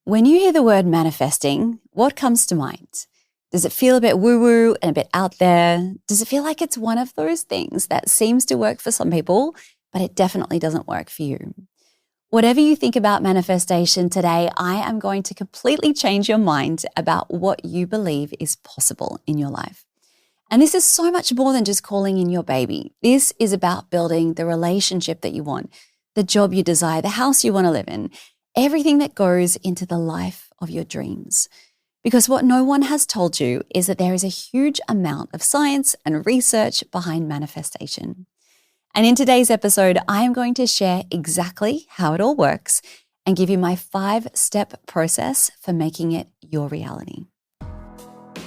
When you hear the word manifesting, what comes to mind? Does it feel a bit woo-woo and a bit out there? Does it feel like it's one of those things that seems to work for some people, but it definitely doesn't work for you? Whatever you think about manifestation today, I am going to completely change your mind about what you believe is possible in your life. And this is so much more than just calling in your baby. This is about building the relationship that you want, the job you desire, the house you want to live in, everything that goes into the life of your dreams. Because what no one has told you is that there is a huge amount of science and research behind manifestation. And in today's episode, I am going to share exactly how it all works and give you my 5-step process for making it your reality.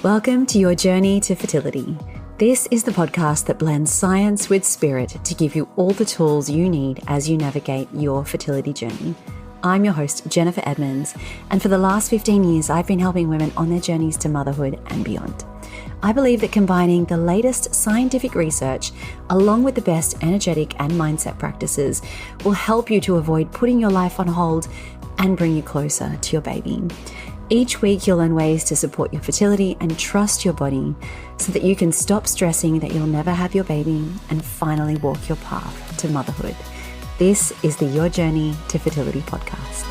Welcome to your journey to fertility. This is the podcast that blends science with spirit to give you all the tools you need as you navigate your fertility journey. I'm your host, Jennifer Edmonds, and for the last 15 years, I've been helping women on their journeys to motherhood and beyond. I believe that combining the latest scientific research along with the best energetic and mindset practices will help you to avoid putting your life on hold and bring you closer to your baby. Each week, you'll learn ways to support your fertility and trust your body so that you can stop stressing that you'll never have your baby and finally walk your path to motherhood. This is the Your Journey to Fertility podcast.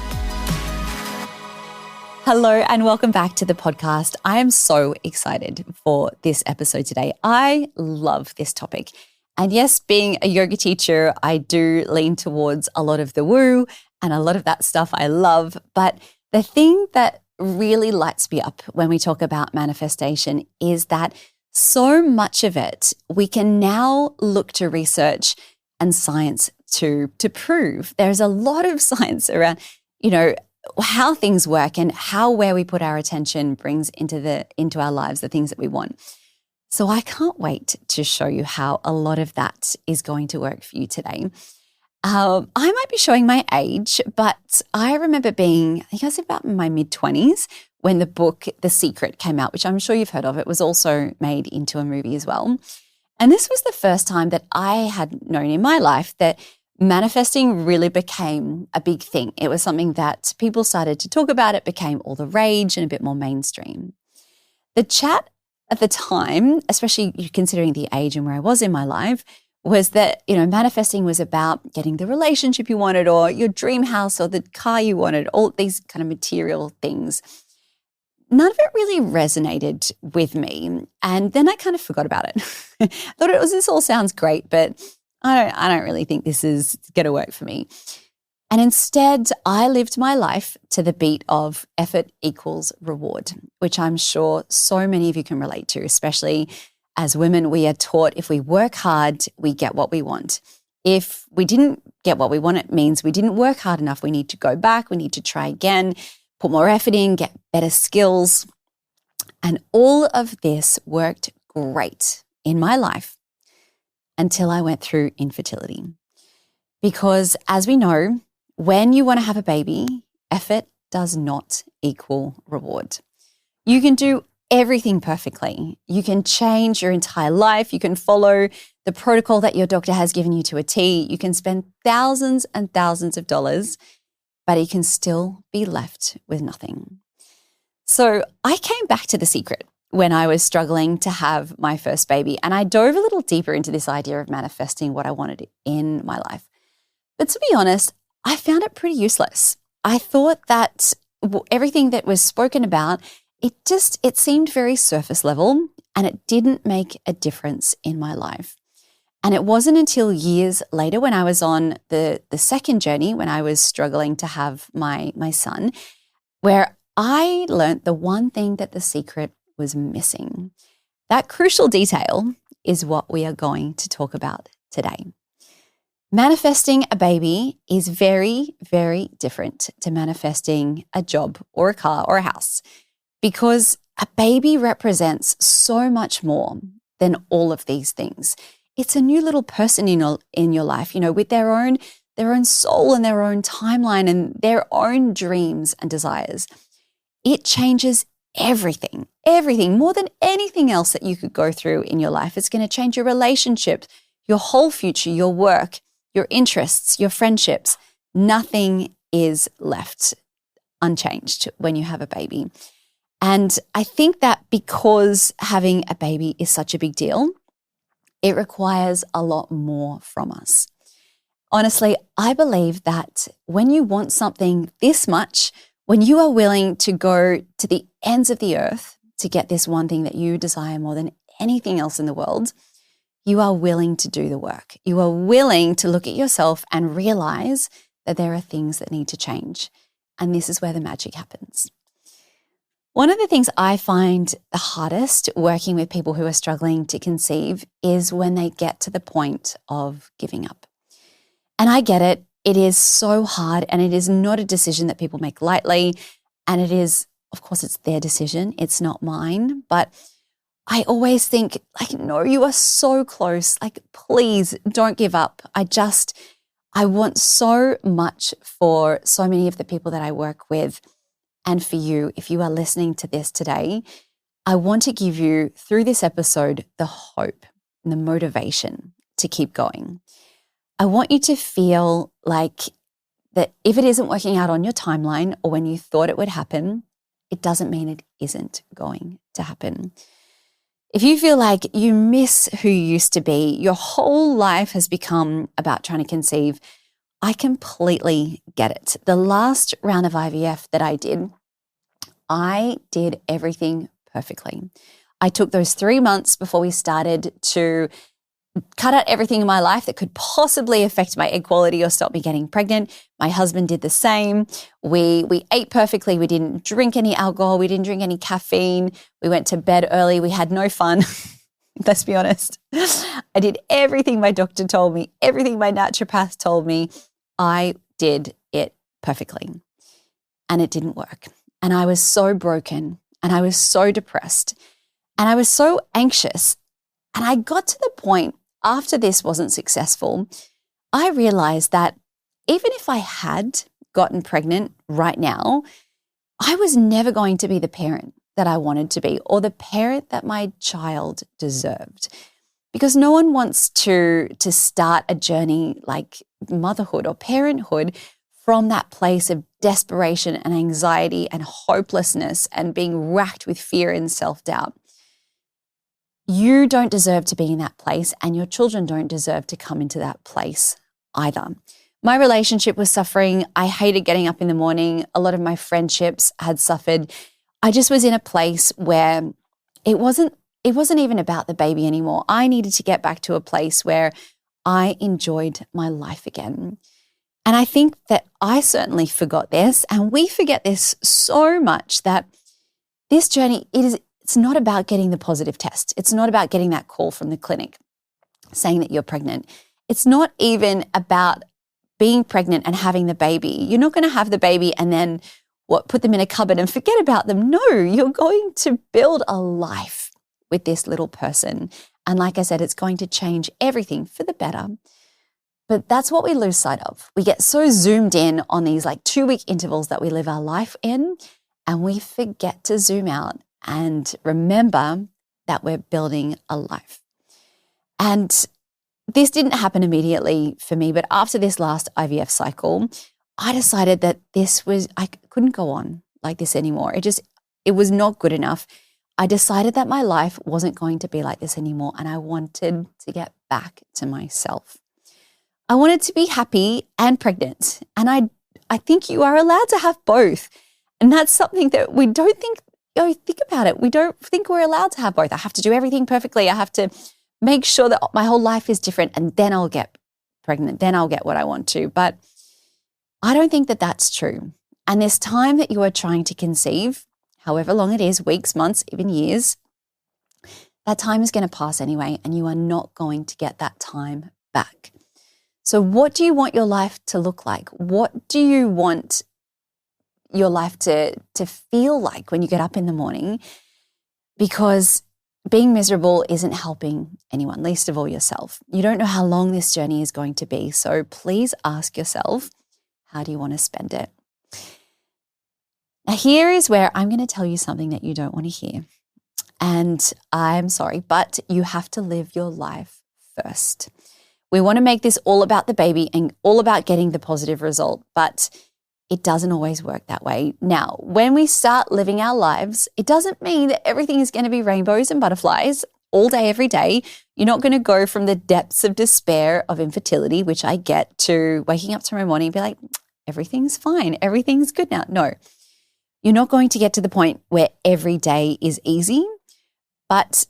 Hello and welcome back to the podcast. I am so excited for this episode today. I love this topic. And yes, being a yoga teacher, I do lean towards a lot of the woo and a lot of that stuff I love. But the thing that really lights me up when we talk about manifestation is that so much of it we can now look to research and science to prove. There's a lot of science around, how things work and how where we put our attention brings into our lives the things that we want. So I can't wait to show you how a lot of that is going to work for you today. I might be showing my age, but I remember I was about in my mid-20s when the book The Secret came out, which I'm sure you've heard of. It was also made into a movie as well. And this was the first time that I had known in my life that manifesting really became a big thing. It was something that people started to talk about. It became all the rage and a bit more mainstream. The chat at the time, especially considering the age and where I was in my life, was that, manifesting was about getting the relationship you wanted or your dream house or the car you wanted, all these kind of material things. None of it really resonated with me. And then I kind of forgot about it. Thought this all sounds great, but I don't really think this is going to work for me. And instead, I lived my life to the beat of effort equals reward, which I'm sure so many of you can relate to, especially as women. We are taught if we work hard, we get what we want. If we didn't get what we want, it means we didn't work hard enough. We need to go back. We need to try again, put more effort in, get better skills. And all of this worked great in my life until I went through infertility. Because as we know, when you want to have a baby, effort does not equal reward. You can do everything perfectly. You can change your entire life. You can follow the protocol that your doctor has given you to a T. You can spend thousands and thousands of dollars, but you can still be left with nothing. So I came back to The Secret when I was struggling to have my first baby, and I dove a little deeper into this idea of manifesting what I wanted in my life. But to be honest, I found it pretty useless. I thought that everything that was spoken about, it seemed very surface level, and it didn't make a difference in my life. And it wasn't until years later when I was on the second journey, when I was struggling to have my son, where I learned the one thing that The Secret was missing. That crucial detail is what we are going to talk about today. Manifesting a baby is very, very different to manifesting a job or a car or a house, because a baby represents so much more than all of these things. It's a new little person in your life, with their own soul and their own timeline and their own dreams and desires. It changes everything more than anything else that you could go through in your life. It's going to change your relationships, your whole future, your work, your interests, your friendships. Nothing is left unchanged when you have a baby. And I think that because having a baby is such a big deal, it requires a lot more from us. Honestly, I believe that when you want something this much, when you are willing to go to the ends of the earth to get this one thing that you desire more than anything else in the world, you are willing to do the work. You are willing to look at yourself and realize that there are things that need to change. And this is where the magic happens. One of the things I find the hardest working with people who are struggling to conceive is when they get to the point of giving up. And I get it. It is so hard, and it is not a decision that people make lightly. And it is, of course, it's their decision. It's not mine. But I always think, no, you are so close. Please don't give up. I want so much for so many of the people that I work with. And for you, if you are listening to this today, I want to give you, through this episode, the hope and the motivation to keep going. I want you to feel like that if it isn't working out on your timeline or when you thought it would happen, it doesn't mean it isn't going to happen. If you feel like you miss who you used to be, your whole life has become about trying to conceive, I completely get it. The last round of IVF that I did everything perfectly. I took those 3 months before we started to cut out everything in my life that could possibly affect my egg quality or stop me getting pregnant. My husband did the same. We ate perfectly. We didn't drink any alcohol. We didn't drink any caffeine. We went to bed early. We had no fun. Let's be honest. I did everything my doctor told me, everything my naturopath told me. I did it perfectly, and it didn't work. And I was so broken, and I was so depressed, and I was so anxious. And I got to the point after this wasn't successful, I realized that even if I had gotten pregnant right now, I was never going to be the parent that I wanted to be or the parent that my child deserved. Because no one wants to start a journey like motherhood or parenthood from that place of desperation and anxiety and hopelessness and being racked with fear and self-doubt. You don't deserve to be in that place, and your children don't deserve to come into that place either. My relationship was suffering. I hated getting up in the morning. A lot of my friendships had suffered. I just was in a place where it wasn't even about the baby anymore. I needed to get back to a place where I enjoyed my life again. And I think that I certainly forgot this, and we forget this so much, that this journey, it's not about getting the positive test. It's not about getting that call from the clinic saying that you're pregnant. It's not even about being pregnant and having the baby. You're not going to have the baby and then put them in a cupboard and forget about them. No, you're going to build a life with this little person. And like I said, it's going to change everything for the better. But that's what we lose sight of. We get so zoomed in on these 2-week intervals that we live our life in, and we forget to zoom out and remember that we're building a life. And this didn't happen immediately for me, but after this last IVF cycle, I decided that I couldn't go on like this anymore. It was not good enough. I decided that my life wasn't going to be like this anymore, and I wanted to get back to myself. I wanted to be happy and pregnant, and I think you are allowed to have both. And that's something that we don't think about it. We don't think we're allowed to have both. I have to do everything perfectly. I have to make sure that my whole life is different, and then I'll get pregnant. Then I'll get what I want to. But I don't think that that's true. And this time that you are trying to conceive, however long it is, weeks, months, even years, that time is going to pass anyway, and you are not going to get that time back. So what do you want your life to look like? What do you want your life to feel like when you get up in the morning? Because being miserable isn't helping anyone, least of all yourself. You don't know how long this journey is going to be. So please ask yourself, how do you want to spend it? Now, here is where I'm going to tell you something that you don't want to hear. And I'm sorry, but you have to live your life first. We want to make this all about the baby and all about getting the positive result. But it doesn't always work that way. Now, when we start living our lives, it doesn't mean that everything is going to be rainbows and butterflies all day, every day. You're not going to go from the depths of despair of infertility, which I get, to waking up tomorrow morning and be like, everything's fine, everything's good now. No, you're not going to get to the point where every day is easy, but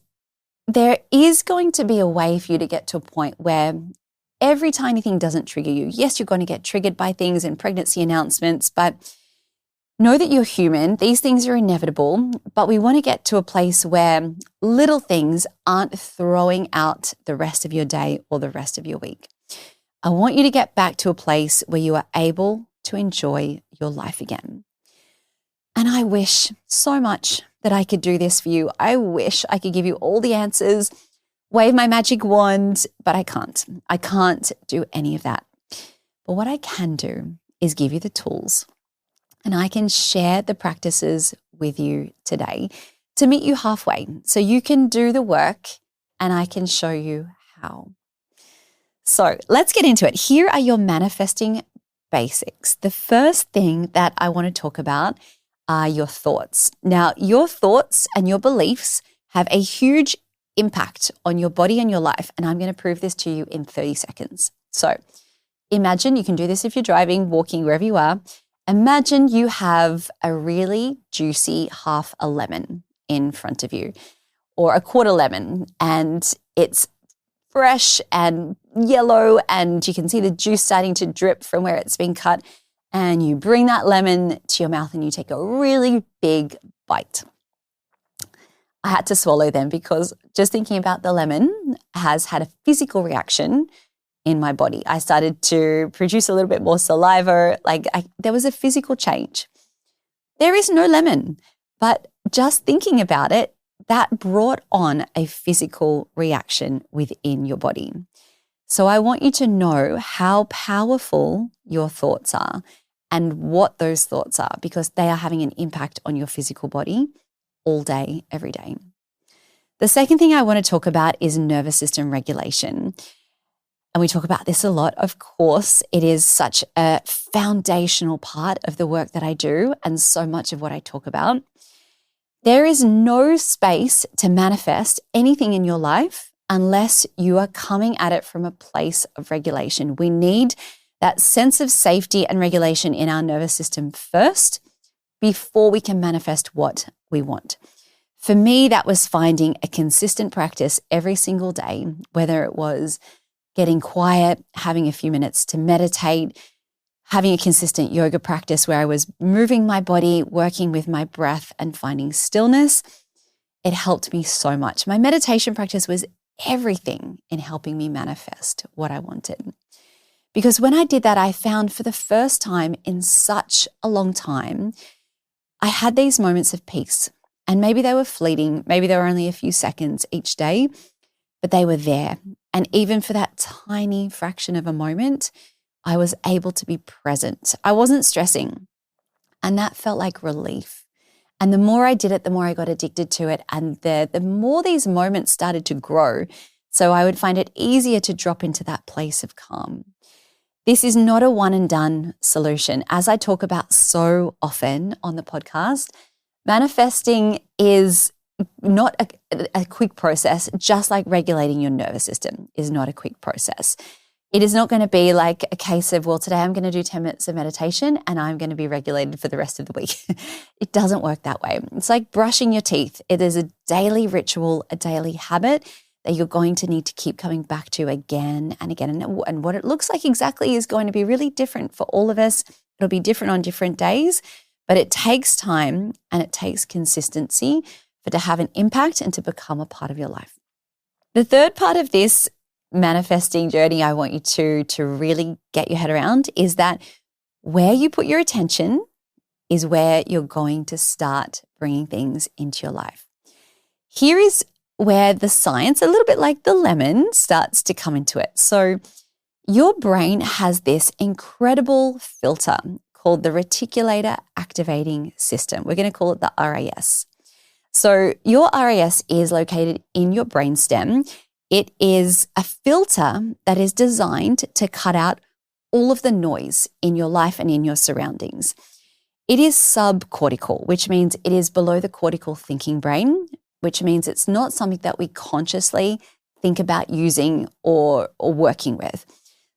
there is going to be a way for you to get to a point where every tiny thing doesn't trigger you. Yes, you're going to get triggered by things and pregnancy announcements, but know that you're human. These things are inevitable, but we want to get to a place where little things aren't throwing out the rest of your day or the rest of your week. I want you to get back to a place where you are able to enjoy your life again. And I wish so much that I could do this for you. I wish I could give you all the answers, wave my magic wand, but I can't. I can't do any of that. But what I can do is give you the tools, and I can share the practices with you today to meet you halfway so you can do the work and I can show you how. So let's get into it. Here are your manifesting basics. The first thing that I want to talk about are your thoughts. Now, your thoughts and your beliefs have a huge impact on your body and your life, and I'm going to prove this to you in 30 seconds. So imagine, you can do this if you're driving, walking, wherever you are. Imagine you have a really juicy half a lemon in front of you, or a quarter lemon, and it's fresh and yellow and you can see the juice starting to drip from where it's been cut, and you bring that lemon to your mouth and you take a really big bite. I had to swallow them because just thinking about the lemon has had a physical reaction in my body. I started to produce a little bit more saliva, there was a physical change. There is no lemon, but just thinking about it, that brought on a physical reaction within your body. So I want you to know how powerful your thoughts are and what those thoughts are, because they are having an impact on your physical body all day, every day. The second thing I want to talk about is nervous system regulation. And we talk about this a lot. Of course, it is such a foundational part of the work that I do and so much of what I talk about. There is no space to manifest anything in your life unless you are coming at it from a place of regulation. We need that sense of safety and regulation in our nervous system first before we can manifest what we want. For me, that was finding a consistent practice every single day, whether it was getting quiet, having a few minutes to meditate, having a consistent yoga practice where I was moving my body, working with my breath and finding stillness. It helped me so much. My meditation practice was everything in helping me manifest what I wanted. Because when I did that, I found for the first time in such a long time, I had these moments of peace. And maybe they were fleeting, maybe they were only a few seconds each day, but they were there. And even for that tiny fraction of a moment, I was able to be present. I wasn't stressing. And that felt like relief. And the more I did it, the more I got addicted to it. And the more these moments started to grow. So I would find it easier to drop into that place of calm. This is not a one and done solution. As I talk about so often on the podcast, manifesting is not a quick process, just like regulating your nervous system is not a quick process. It is not going to be like a case of, well, today I'm going to do 10 minutes of meditation and I'm going to be regulated for the rest of the week. It doesn't work that way. It's like brushing your teeth. It is a daily ritual, a daily habit that you're going to need to keep coming back to again and again. And what it looks like exactly is going to be really different for all of us. It'll be different on different days, but it takes time and it takes consistency for it to have an impact and to become a part of your life. The third part of this manifesting journey I want you to really get your head around is that where you put your attention is where you're going to start bringing things into your life. Here is where the science, a little bit like the lemon, starts to come into it. So your brain has this incredible filter called the reticular activating system. We're going to call it the RAS. So your RAS is located in your brainstem. It is a filter that is designed to cut out all of the noise in your life and in your surroundings. It is subcortical, which means it is below the cortical thinking brain, which means it's not something that we consciously think about using or working with.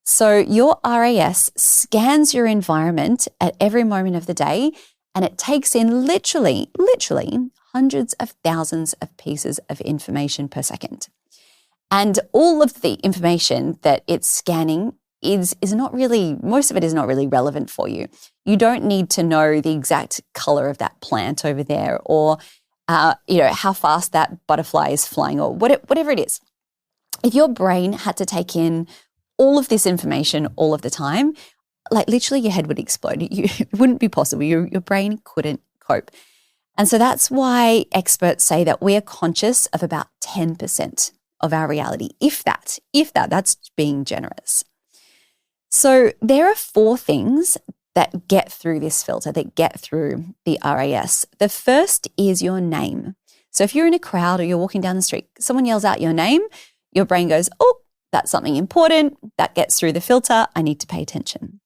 So your RAS scans your environment at every moment of the day, and it takes in literally hundreds of thousands of pieces of information per second. And all of the information that it's scanning is not really, most of it is not really relevant for you. You don't need to know the exact color of that plant over there, or how fast that butterfly is flying, or whatever it is. If your brain had to take in all of this information all of the time, like literally your head would explode. It wouldn't be possible. Your brain couldn't cope. And so that's why experts say that we are conscious of about 10% of our reality, if that's being generous. So there are 4 things that get through this filter, that get through the RAS. The first is your name. So if you're in a crowd or you're walking down the street, someone yells out your name, your brain goes, oh, that's something important. That gets through the filter. I need to pay attention.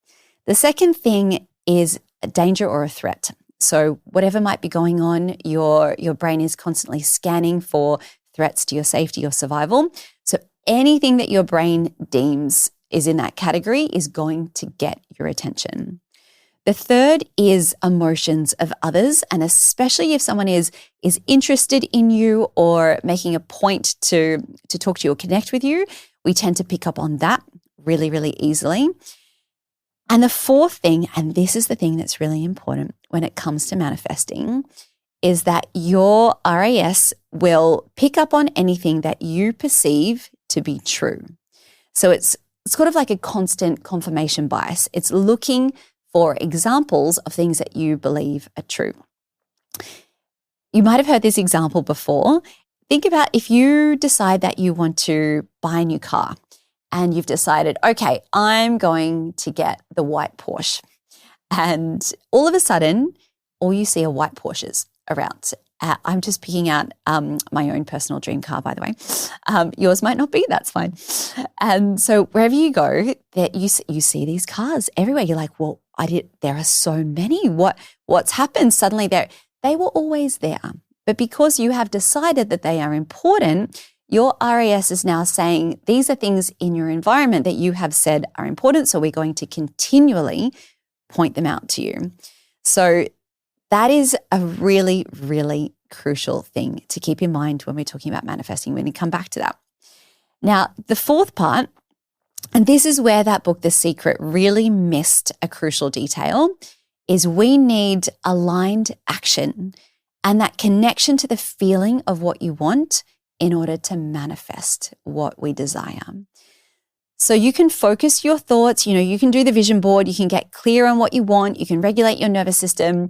The second thing is a danger or a threat. So whatever might be going on, your brain is constantly scanning for threats to your safety or survival. So anything that your brain deems is in that category is going to get your attention. The third is emotions of others, and especially if someone is interested in you or making a point to talk to you or connect with you, we tend to pick up on that really, really easily. And the fourth thing, and this is the thing that's really important when it comes to manifesting, is that your RAS will pick up on anything that you perceive to be true. So it's sort of like a constant confirmation bias. It's looking for examples of things that you believe are true. You might have heard this example before. Think about if you decide that you want to buy a new car and you've decided, okay, I'm going to get the white Porsche. And all of a sudden, all you see are white Porsches around. I'm just picking out my own personal dream car, by the way. Yours might not be, that's fine. And so wherever you go, that you see these cars everywhere. You're like, well, there are so many. What's happened? Suddenly they were always there. But because you have decided that they are important, your RAS is now saying these are things in your environment that you have said are important, so we're going to continually point them out to you. So that is a really, really crucial thing to keep in mind when we're talking about manifesting. We're going to come back to that. Now, the fourth part, and this is where that book, The Secret, really missed a crucial detail, is we need aligned action and that connection to the feeling of what you want in order to manifest what we desire. So you can focus your thoughts, you can do the vision board, you can get clear on what you want, you can regulate your nervous system,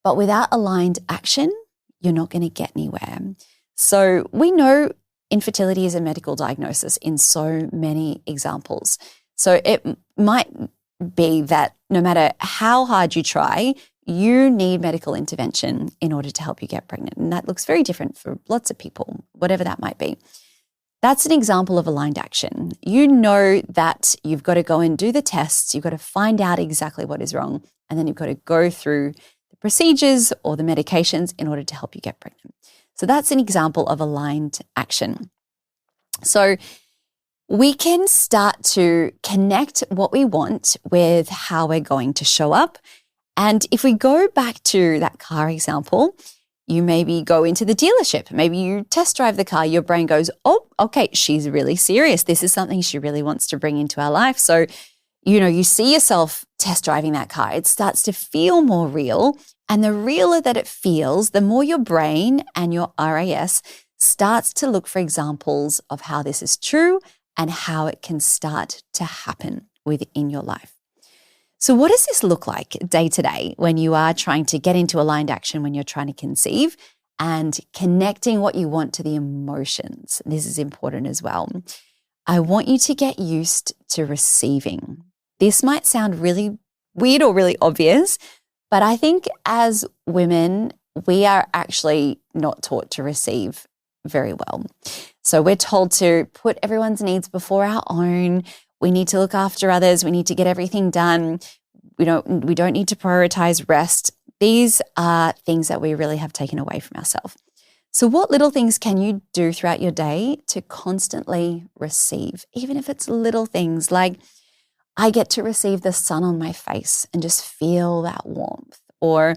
but without aligned action, you're not going to get anywhere. So we know infertility is a medical diagnosis in so many examples. So it might be that no matter how hard you try, you need medical intervention in order to help you get pregnant. And that looks very different for lots of people, whatever that might be. That's an example of aligned action. You know that you've got to go and do the tests, you've got to find out exactly what is wrong, and then you've got to go through the procedures or the medications in order to help you get pregnant. So that's an example of aligned action. So we can start to connect what we want with how we're going to show up. And if we go back to that car example, you maybe go into the dealership, maybe you test drive the car, your brain goes, oh, okay, she's really serious. This is something she really wants to bring into our life. So, you see yourself test driving that car. It starts to feel more real. And the realer that it feels, the more your brain and your RAS starts to look for examples of how this is true and how it can start to happen within your life. So what does this look like day to day when you are trying to get into aligned action, when you're trying to conceive and connecting what you want to the emotions? This is important as well. I want you to get used to receiving. This might sound really weird or really obvious, but I think as women, we are actually not taught to receive very well. So we're told to put everyone's needs before our own. we need to look after others, we need to get everything done, we don't need to prioritize rest. These are things that we really have taken away from ourselves. So what little things can you do throughout your day to constantly receive, even if it's little things like I get to receive the sun on my face and just feel that warmth, or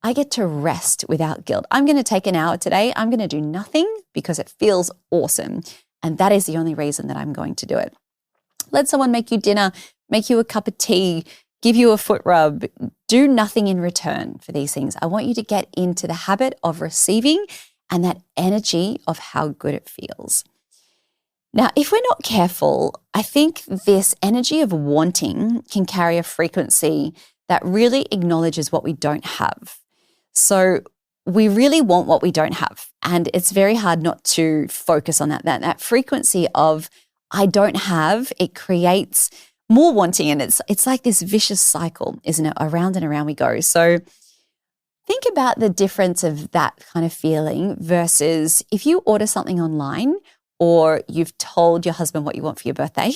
I get to rest without guilt. I'm going to take an hour today. I'm going to do nothing because it feels awesome. And that is the only reason that I'm going to do it. Let someone make you dinner, make you a cup of tea, give you a foot rub. Do nothing in return for these things. I want you to get into the habit of receiving and that energy of how good it feels. Now, if we're not careful, I think this energy of wanting can carry a frequency that really acknowledges what we don't have. So we really want what we don't have. And it's very hard not to focus on that frequency of I don't have, it creates more wanting. And it's like this vicious cycle, isn't it? Around and around we go. So think about the difference of that kind of feeling versus if you order something online or you've told your husband what you want for your birthday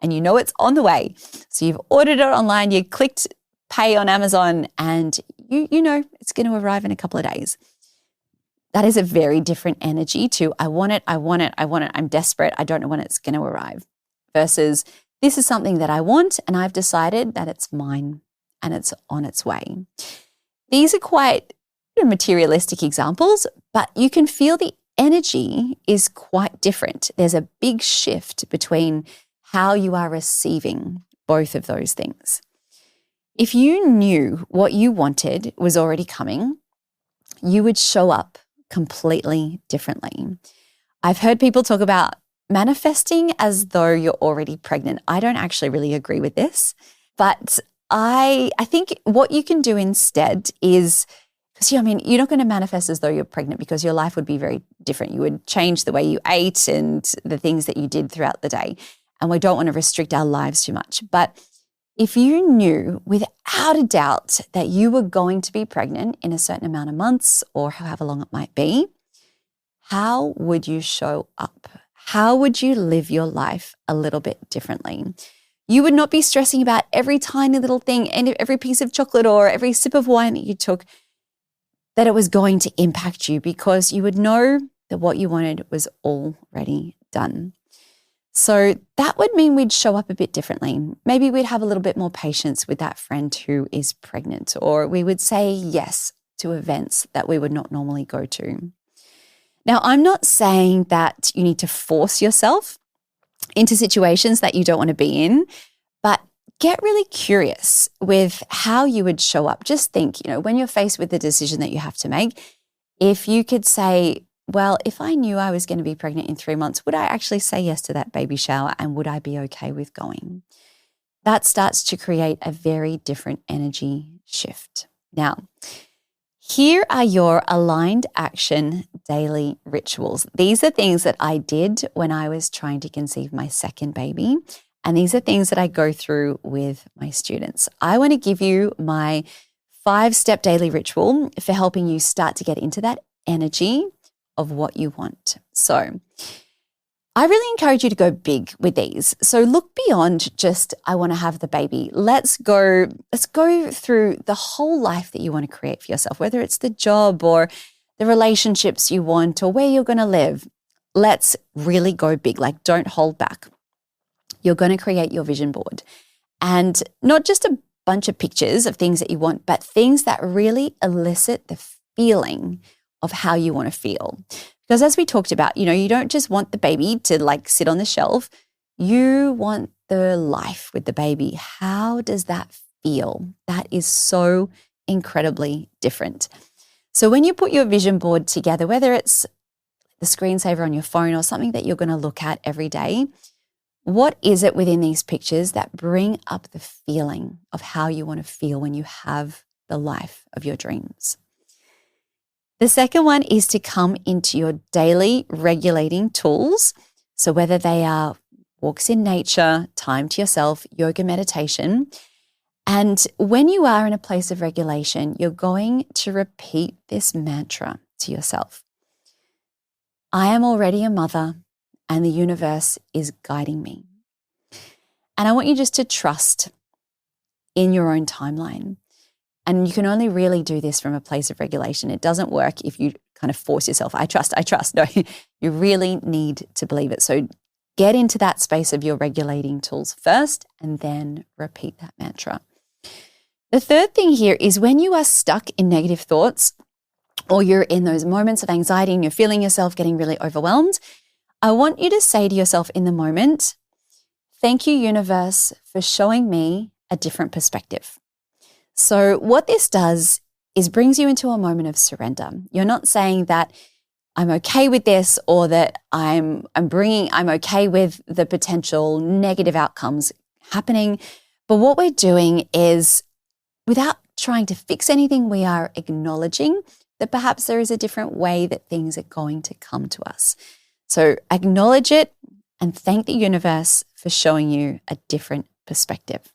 and you know it's on the way. So you've ordered it online, you clicked pay on Amazon and you know it's going to arrive in a couple of days. That is a very different energy to I want it, I'm desperate, I don't know when it's going to arrive. Versus this is something that I want and I've decided that it's mine and it's on its way. These are quite materialistic examples, but you can feel the energy is quite different. There's a big shift between how you are receiving both of those things. If you knew what you wanted was already coming, you would show up completely differently. I've heard people talk about manifesting as though you're already pregnant. I don't actually really agree with this, but I think what you can do instead is, because you're not going to manifest as though you're pregnant because your life would be very different. You would change the way you ate and the things that you did throughout the day. And we don't want to restrict our lives too much. But if you knew without a doubt that you were going to be pregnant in a certain amount of months or however long it might be, how would you show up? How would you live your life a little bit differently? You would not be stressing about every tiny little thing and every piece of chocolate or every sip of wine that you took, that it was going to impact you because you would know that what you wanted was already done. So that would mean we'd show up a bit differently. Maybe we'd have a little bit more patience with that friend who is pregnant, or we would say yes to events that we would not normally go to. Now, I'm not saying that you need to force yourself into situations that you don't want to be in, but get really curious with how you would show up. Just think, when you're faced with the decision that you have to make, if you could say, well, if I knew I was going to be pregnant in 3 months, would I actually say yes to that baby shower and would I be okay with going? That starts to create a very different energy shift. Now, here are your aligned action daily rituals. These are things that I did when I was trying to conceive my second baby. And these are things that I go through with my students. I want to give you my 5-step daily ritual for helping you start to get into that energy of what you want. So I really encourage you to go big with these. So look beyond just, I want to have the baby. Let's go through the whole life that you want to create for yourself, whether it's the job or the relationships you want or where you're going to live. Let's really go big. Like, don't hold back. You're going to create your vision board, and not just a bunch of pictures of things that you want, but things that really elicit the feeling of how you want to feel. Because as we talked about, you don't just want the baby to sit on the shelf. You want the life with the baby. How does that feel? That is so incredibly different. So when you put your vision board together, whether it's the screensaver on your phone or something that you're going to look at every day, what is it within these pictures that bring up the feeling of how you want to feel when you have the life of your dreams? The second one is to come into your daily regulating tools. So whether they are walks in nature, time to yourself, yoga, meditation. And when you are in a place of regulation, you're going to repeat this mantra to yourself. I am already a mother and the universe is guiding me. And I want you just to trust in your own timeline. And you can only really do this from a place of regulation. It doesn't work if you kind of force yourself, I trust. No, you really need to believe it. So get into that space of your regulating tools first and then repeat that mantra. The third thing here is when you are stuck in negative thoughts or you're in those moments of anxiety and you're feeling yourself getting really overwhelmed, I want you to say to yourself in the moment, thank you, universe, for showing me a different perspective. So what this does is brings you into a moment of surrender. You're not saying that I'm okay with this or that I'm okay with the potential negative outcomes happening. But what we're doing is, without trying to fix anything, we are acknowledging that perhaps there is a different way that things are going to come to us. So acknowledge it and thank the universe for showing you a different perspective.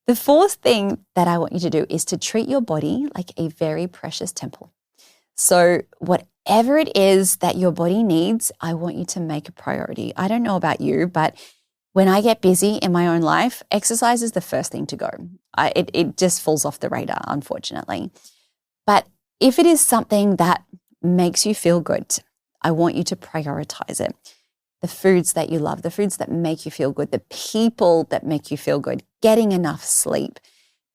The fourth thing that I want you to do is to treat your body like a very precious temple. So whatever it is that your body needs, I want you to make a priority. I don't know about you, but when I get busy in my own life, exercise is the first thing to go. It just falls off the radar, unfortunately. But if it is something that makes you feel good, I want you to prioritize it. The foods that you love, the foods that make you feel good, the people that make you feel good, getting enough sleep,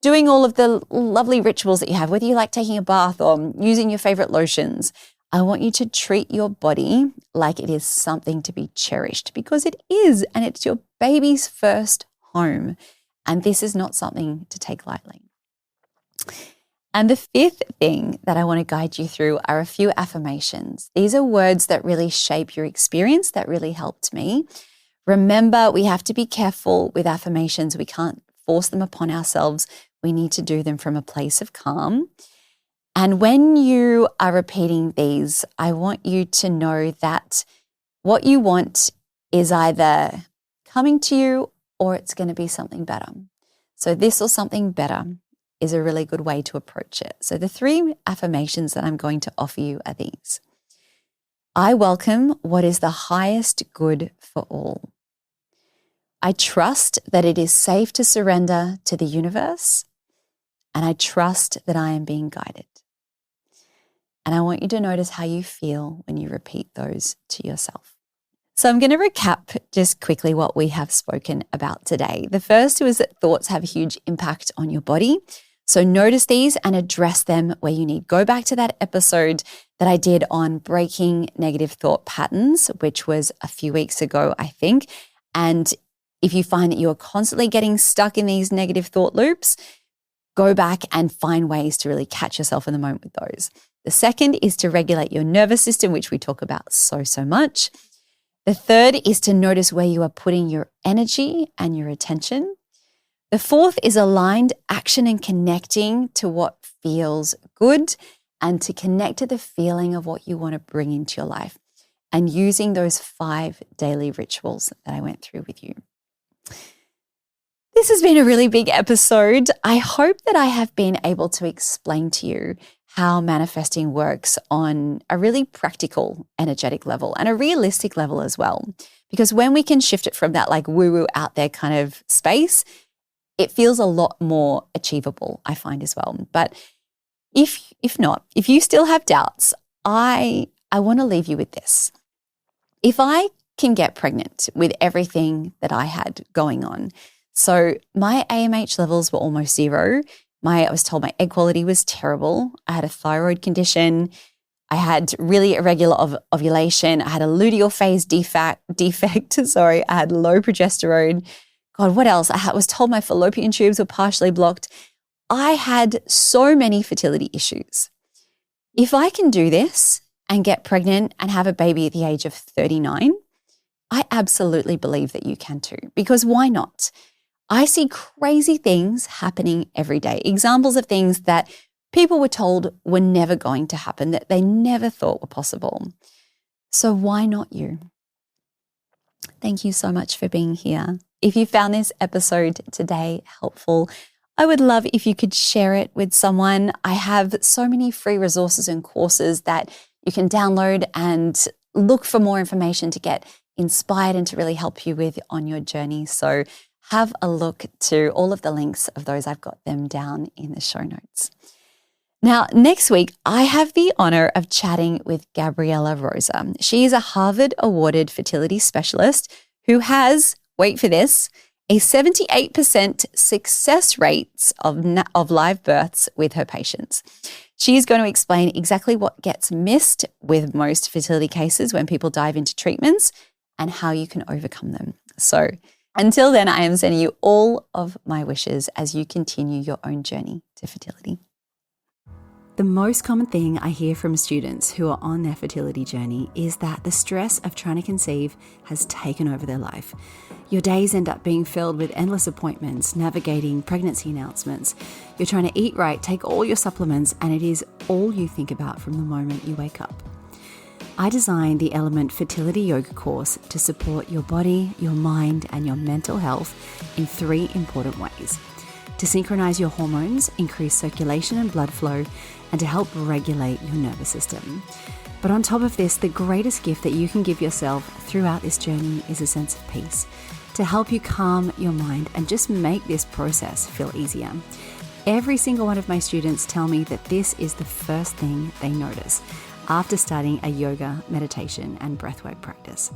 doing all of the lovely rituals that you have, whether you like taking a bath or using your favorite lotions. I want you to treat your body like it is something to be cherished, because it is, and it's your baby's first home. And this is not something to take lightly. And the fifth thing that I want to guide you through are a few affirmations. These are words that really shape your experience, that really helped me. Remember, we have to be careful with affirmations. We can't force them upon ourselves. We need to do them from a place of calm. And when you are repeating these, I want you to know that what you want is either coming to you or it's going to be something better. So this or something better is a really good way to approach it. So the 3 affirmations that I'm going to offer you are these. I welcome what is the highest good for all. I trust that it is safe to surrender to the universe, and I trust that I am being guided. And I want you to notice how you feel when you repeat those to yourself. So I'm going to recap just quickly what we have spoken about today. The first was that thoughts have a huge impact on your body. So notice these and address them where you need. Go back to that episode that I did on breaking negative thought patterns, which was a few weeks ago, I think. And if you find that you are constantly getting stuck in these negative thought loops, go back and find ways to really catch yourself in the moment with those. The second is to regulate your nervous system, which we talk about so much. The third is to notice where you are putting your energy and your attention. The fourth is aligned action and connecting to what feels good and to connect to the feeling of what you want to bring into your life and using those 5 daily rituals that I went through with you. This has been a really big episode. I hope that I have been able to explain to you how manifesting works on a really practical, energetic level and a realistic level as well. Because when we can shift it from that like woo-woo out there kind of space, it feels a lot more achievable, I find as well. But if not, if you still have doubts, I want to leave you with this. If I can get pregnant with everything that I had going on, so my AMH levels were almost 0. I was told my egg quality was terrible. I had a thyroid condition. I had really irregular ovulation. I had a luteal phase defect. I had low progesterone. God, what else? I was told my fallopian tubes were partially blocked. I had so many fertility issues. If I can do this and get pregnant and have a baby at the age of 39, I absolutely believe that you can too, because why not? I see crazy things happening every day, examples of things that people were told were never going to happen, that they never thought were possible. So why not you? Thank you so much for being here. If you found this episode today helpful, I would love if you could share it with someone. I have so many free resources and courses that you can download and look for more information to get inspired and to really help you with on your journey. So have a look to all of the links of those. I've got them down in the show notes. Now, next week, I have the honor of chatting with Gabriella Rosa. She is a Harvard awarded fertility specialist who has, wait for this, a 78% success rates of live births with her patients. She is going to explain exactly what gets missed with most fertility cases when people dive into treatments and how you can overcome them. So until then, I am sending you all of my wishes as you continue your own journey to fertility. The most common thing I hear from students who are on their fertility journey is that the stress of trying to conceive has taken over their life. Your days end up being filled with endless appointments, navigating pregnancy announcements. You're trying to eat right, take all your supplements, and it is all you think about from the moment you wake up. I designed the Element Fertility Yoga course to support your body, your mind, and your mental health in 3 important ways: to synchronize your hormones, increase circulation and blood flow, and to help regulate your nervous system. But on top of this, the greatest gift that you can give yourself throughout this journey is a sense of peace, to help you calm your mind and just make this process feel easier. Every single one of my students tell me that this is the first thing they notice after starting a yoga, meditation, and breathwork practice.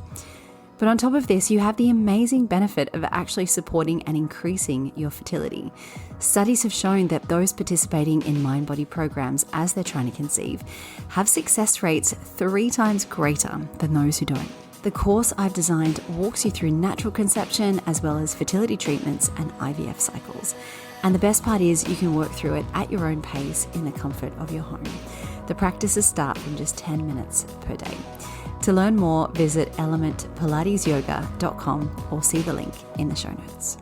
But on top of this, you have the amazing benefit of actually supporting and increasing your fertility. Studies have shown that those participating in mind-body programs as they're trying to conceive have success rates 3 times greater than those who don't. The course I've designed walks you through natural conception as well as fertility treatments and IVF cycles. And the best part is you can work through it at your own pace in the comfort of your home. The practices start from just 10 minutes per day. To learn more, visit elementpilatesyoga.com or see the link in the show notes.